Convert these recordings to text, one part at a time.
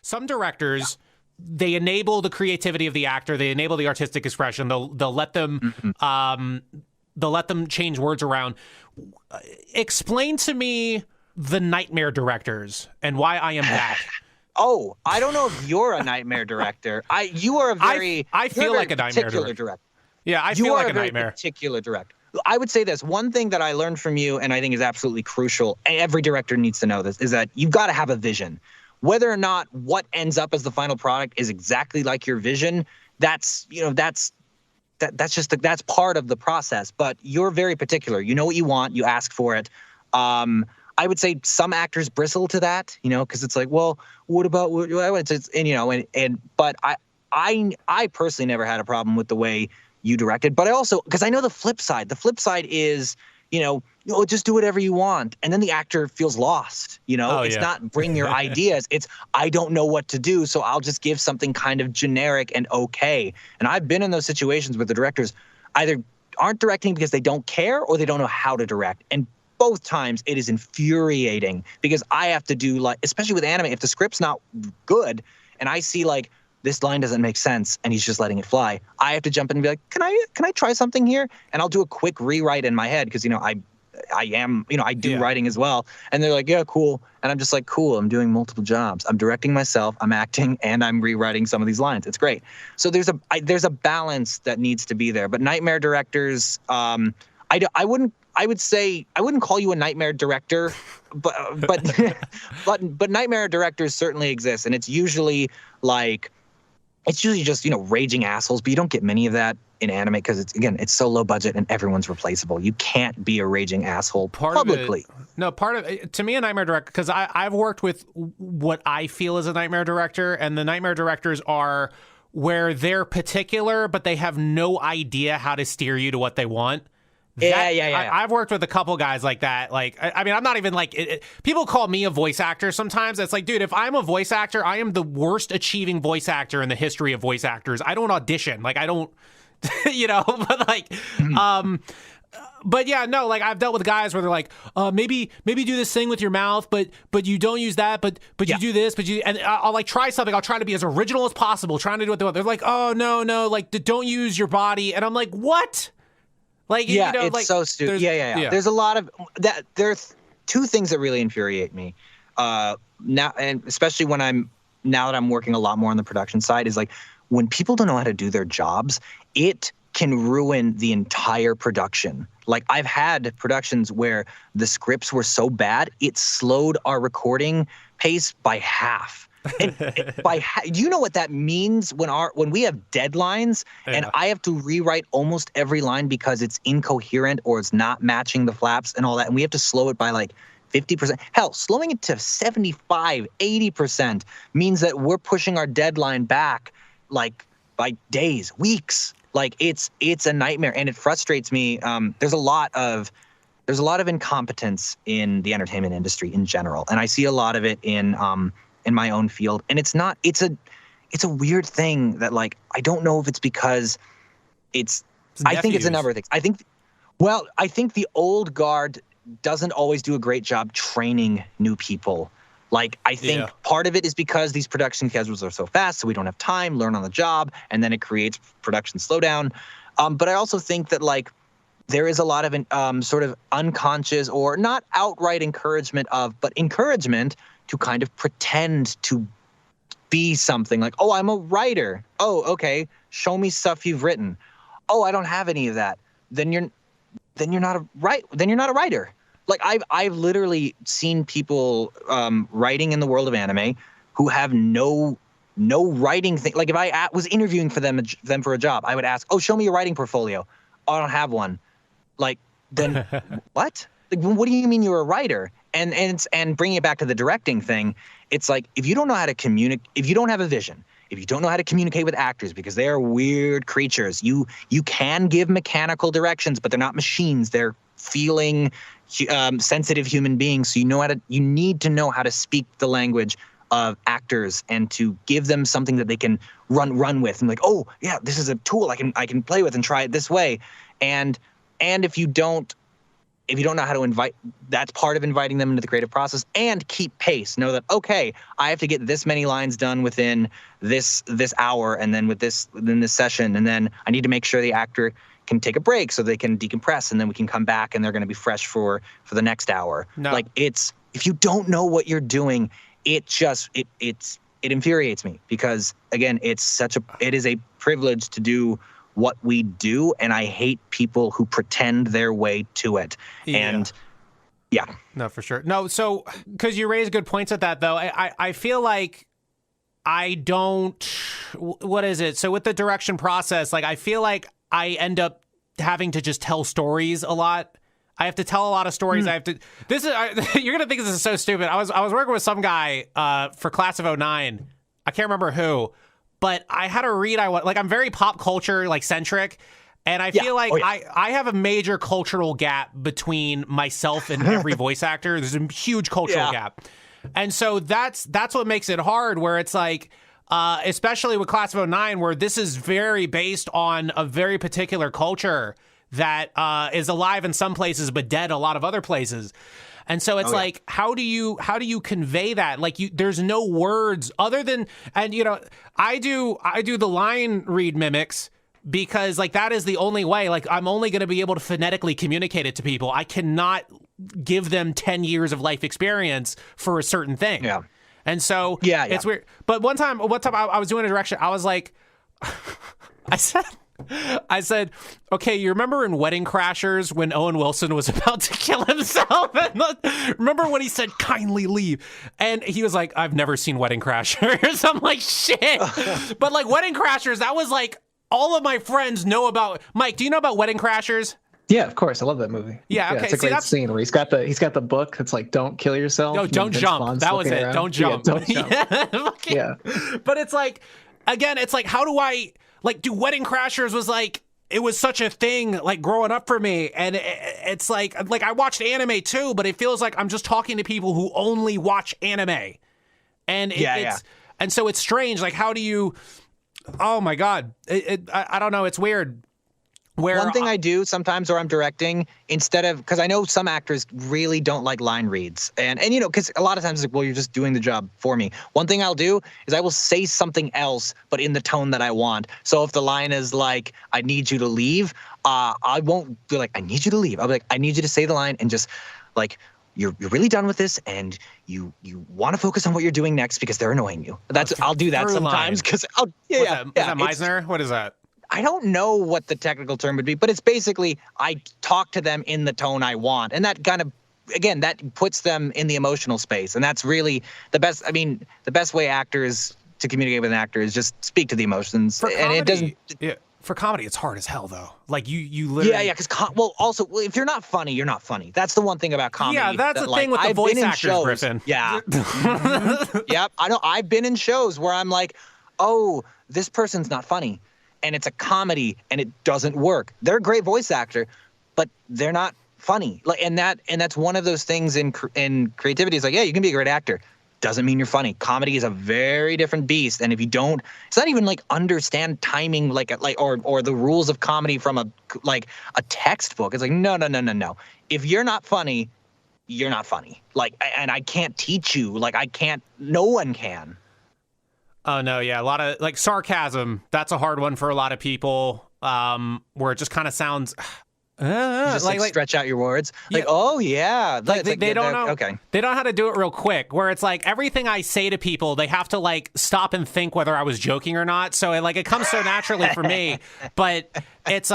some directors, they enable the creativity of the actor. They enable the artistic expression. They'll let them they'll let them change words around. Explain to me the nightmare directors and why I am that. Oh, I don't know if you're a nightmare director. You are a very I feel like a nightmare director. Yeah, I feel like a nightmare. Particular director. I would say this. One thing that I learned from you, and I think is absolutely crucial, and every director needs to know this, is that you've got to have a vision. Whether or not what ends up as the final product is exactly like your vision, that's part of the process. But you're very particular. You know what you want. You ask for it. I would say some actors bristle to that, because it's like, well, what about what? But I personally never had a problem with the way you directed. But I also, because I know the flip side. The flip side is, just do whatever you want, and then the actor feels lost. It's not bring your ideas. It's I don't know what to do, so I'll just give something kind of generic and okay. And I've been in those situations where the directors either aren't directing because they don't care or they don't know how to direct. And both times it is infuriating because I have to do, like, especially with anime, if the script's not good and I see like this line doesn't make sense and he's just letting it fly, I have to jump in and be like, can I try something here? And I'll do a quick rewrite in my head because I do writing as well. And they're like, yeah, cool. And I'm just like, cool. I'm doing multiple jobs. I'm directing myself, I'm acting, and I'm rewriting some of these lines. It's great. So there's a balance that needs to be there. But nightmare directors, I would say I wouldn't call you a nightmare director, but nightmare directors certainly exist, and it's usually just raging assholes. But you don't get many of that in anime because it's so low budget and everyone's replaceable. You can't be a raging asshole publicly. To me, a nightmare director, because I've worked with what I feel is a nightmare director, and the nightmare directors are where they're particular, but they have no idea how to steer you to what they want. Yeah. I've worked with a couple guys like that. Like, I mean, I'm not even like, people call me a voice actor sometimes. It's like, dude, if I'm a voice actor, I am the worst achieving voice actor in the history of voice actors. I don't audition. Like, I don't, but like, but yeah, no, like I've dealt with guys where they're like, maybe do this thing with your mouth, but you don't use that, but you do this, and I'll like try something. I'll try to be as original as possible, trying to do what they want. They're like, oh, no, like don't use your body. And I'm like, what? Like, it's like, so stupid. Yeah. There's a lot of that. There's two things that really infuriate me now, and especially now that I'm working a lot more on the production side, is like when people don't know how to do their jobs, it can ruin the entire production. Like I've had productions where the scripts were so bad, it slowed our recording pace by half. And do you know what that means when we have deadlines and I have to rewrite almost every line because it's incoherent or it's not matching the flaps and all that, and we have to slow it by like 50%. Hell, slowing it to 75, 80% means that we're pushing our deadline back like by days, weeks. Like it's a nightmare, and it frustrates me. There's a lot of incompetence in the entertainment industry in general, and I see a lot of it in my own field. And it's a weird thing that, like, I don't know if it's because I think it's a number of things. I think the old guard doesn't always do a great job training new people. Like, I think part of it is because these production schedules are so fast, so we don't have time, learn on the job, and then it creates production slowdown. But I also think that, like, there is a lot of sort of unconscious or not outright encouragement to kind of pretend to be something. Like, oh, I'm a writer. Oh, okay, show me stuff you've written. Oh, I don't have any of that. Then you're not a writer. Like I've literally seen people writing in the world of anime who have no writing thing. Like if I was interviewing for them for a job, I would ask, "Oh, show me your writing portfolio." "Oh, I don't have one." Like, then what? Like, what do you mean you're a writer? And bringing it back to the directing thing, it's like if you don't know how to communicate, if you don't have a vision, if you don't know how to communicate with actors because they are weird creatures, you can give mechanical directions, but they're not machines. They're feeling sensitive human beings. So you need to know how to speak the language of actors and to give them something that they can run with and like, oh yeah, this is a tool I can play with and try it this way. And if you don't if you don't know how to invite, that's part of inviting them into the creative process, and keep pace. Know that, okay, I have to get this many lines done within this hour, and then within this session, and then I need to make sure the actor can take a break so they can decompress, and then we can come back and they're going to be fresh for the next hour. No. Like, if you don't know what you're doing, it infuriates me, because again, it is a privilege to do what we do, and I hate people who pretend their way to it. Yeah. And yeah. No, for sure. No, so because you raise good points at that, though, I feel like I don't. What is it? So with the direction process, like, I feel like I end up having to just tell stories a lot. I have to tell a lot of stories. I have to. You're gonna think this is so stupid. I was working with some guy for class of 09. I can't remember who, but I had a read. I'm very pop culture centric, and I feel like I have a major cultural gap between myself and every voice actor. There's a huge cultural gap, and so that's what makes it hard. Where it's like, especially with class of 09, where this is very based on a very particular culture that is alive in some places but dead a lot of other places. And so it's how do you convey that? Like, there's no words other than, and I do the line read mimics because that is the only way. Like, I'm only going to be able to phonetically communicate it to people. I cannot give them 10 years of life experience for a certain thing. Yeah. And so it's weird. But one time I was doing a direction. I was like, I said, okay, you remember in Wedding Crashers when Owen Wilson was about to kill himself? Remember when he said, kindly leave? And he was like, I've never seen Wedding Crashers. I'm like, shit. But Wedding Crashers, that was all of my friends know about. Mike, do you know about Wedding Crashers? Yeah, of course. I love that movie. Yeah, okay. It's a great scene where he's got the book that's like, don't kill yourself. No, don't jump. That was it. Around. Don't jump. Yeah, don't jump. Yeah. But it's again, it's how do I, do Wedding Crashers was it was such a thing, growing up for me. And it's like I watched anime too, but it feels like I'm just talking to people who only watch anime. And and so it's strange. How do you, oh my God. I don't know. It's weird. One thing I do sometimes, or I'm directing, instead of, because I know some actors really don't like line reads, and because a lot of times it's well, you're just doing the job for me. One thing I'll do is I will say something else, but in the tone that I want. So if the line is I need you to leave, I won't be I need you to leave. I'll be I need you to say the line and just you're really done with this, and you want to focus on what you're doing next because they're annoying you. I'll do that sometimes because is that Meisner? What is that? I don't know what the technical term would be, but it's basically I talk to them in the tone I want. And that kind of, again, that puts them in the emotional space. And that's really the best. I mean, the best way actors to communicate with an actor is just speak to the emotions. For comedy, it doesn't. Yeah, for comedy, it's hard as hell, though. You literally. Yeah. Because also, if you're not funny, you're not funny. That's the one thing about comedy. Yeah, that's the thing with the voice actors, Griffin. Yeah. Yep. I know. I've been in shows where I'm oh, this person's not funny. And it's a comedy, and it doesn't work. They're a great voice actor, but they're not funny. And that's one of those things in creativity. It's you can be a great actor, doesn't mean you're funny. Comedy is a very different beast, and if you don't, it's not even understand timing, or the rules of comedy from a textbook. It's no. If you're not funny, you're not funny. And I can't teach you. I can't. No one can. Oh, no, yeah. A lot of, sarcasm, that's a hard one for a lot of people, where it just kind of sounds... you just stretch out your words. Oh, yeah. They don't know. Okay. They don't know how to do it real quick, where it's everything I say to people, they have to, stop and think whether I was joking or not. So, it comes so naturally for me. But it's...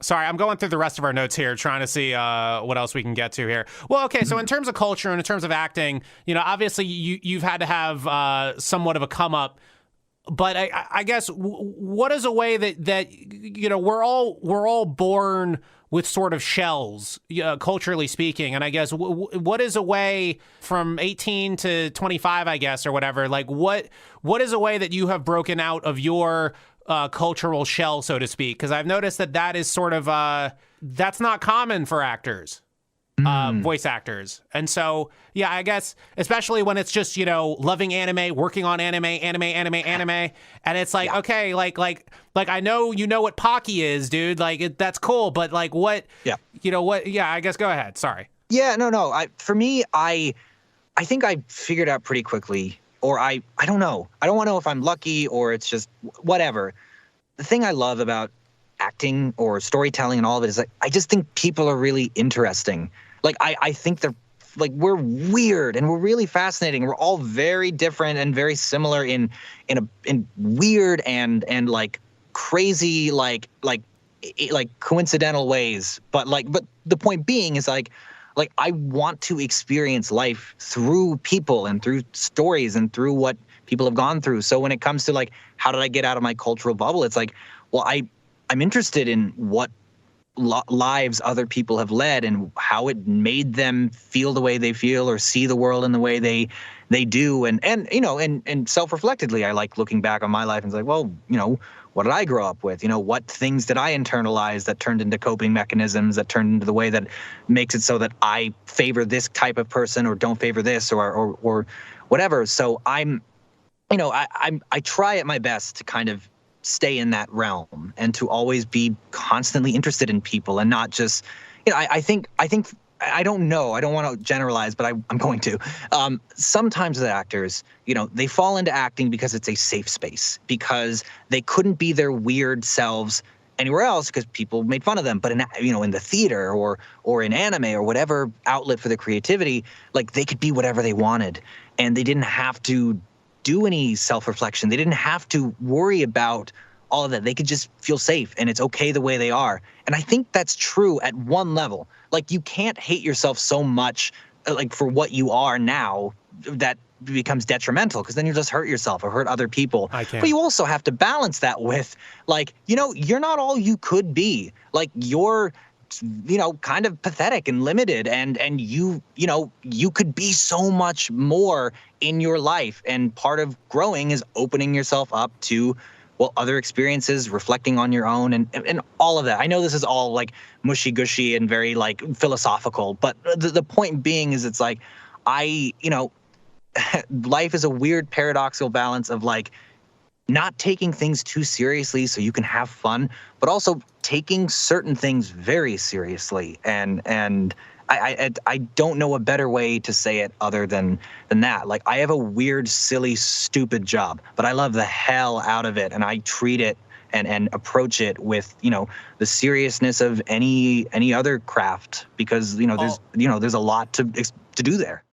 Sorry, I'm going through the rest of our notes here, trying to see what else we can get to here. Well, okay, so in terms of culture and in terms of acting, obviously you've had to have somewhat of a come up, but I guess what is a way that we're all born with sort of shells, culturally speaking, and I guess what is a way from 18 to 25, I guess, or whatever, what is a way that you have broken out of your cultural shell, so to speak, because I've noticed that is sort of that's not common for actors. voice actors. And so, yeah, I guess, especially when it's just, loving anime, working on anime. And it's like, okay, like, I know you know what Pocky is, dude. Like, that's cool. But like, what, what, I guess go ahead. Sorry. Yeah, no. For me, I think I figured out pretty quickly, or I don't know. I don't want to know if I'm lucky or it's just whatever. The thing I love about acting or storytelling and all of it is like, I just think people are really interesting. Like, I think they're like, we're weird and we're really fascinating. We're all very different and very similar in weird and like crazy, like coincidental ways. But the point being is like I want to experience life through people and through stories and through what people have gone through. So when it comes to like, how did I get out of my cultural bubble? It's like, well, I'm interested in what lives other people have led and how it made them feel the way they feel or see the world in the way they do. And self-reflectively, I like looking back on my life and it's like, well, what did I grow up with? What things did I internalize that turned into coping mechanisms, that turned into the way that makes it so that I favor this type of person or don't favor this or whatever. So I try at my best to kind of stay in that realm and to always be constantly interested in people and not just, I think I don't know. I don't want to generalize, but I'm going to. Sometimes the actors, they fall into acting because it's a safe space, because they couldn't be their weird selves anywhere else because people made fun of them. But in the theater or in anime or whatever outlet for their creativity, like they could be whatever they wanted, and they didn't have to do any self-reflection. They didn't have to worry about all of that. They could just feel safe and it's okay the way they are. And I think that's true at one level. Like, you can't hate yourself so much like for what you are now that becomes detrimental, because then you just hurt yourself or hurt other people. But you also have to balance that with like, you're not all you could be. Like, you're kind of pathetic and limited, and you could be so much more in your life. And part of growing is opening yourself up to, well, other experiences, reflecting on your own, and all of that. I know this is all like mushy gushy and very like philosophical, but the point being is it's like, life is a weird paradoxical balance of like not taking things too seriously so you can have fun, but also taking certain things very seriously. And I don't know a better way to say it other than that. Like, I have a weird, silly, stupid job, but I love the hell out of it, and I treat it and approach it with the seriousness of any other craft, because there's a lot to do there.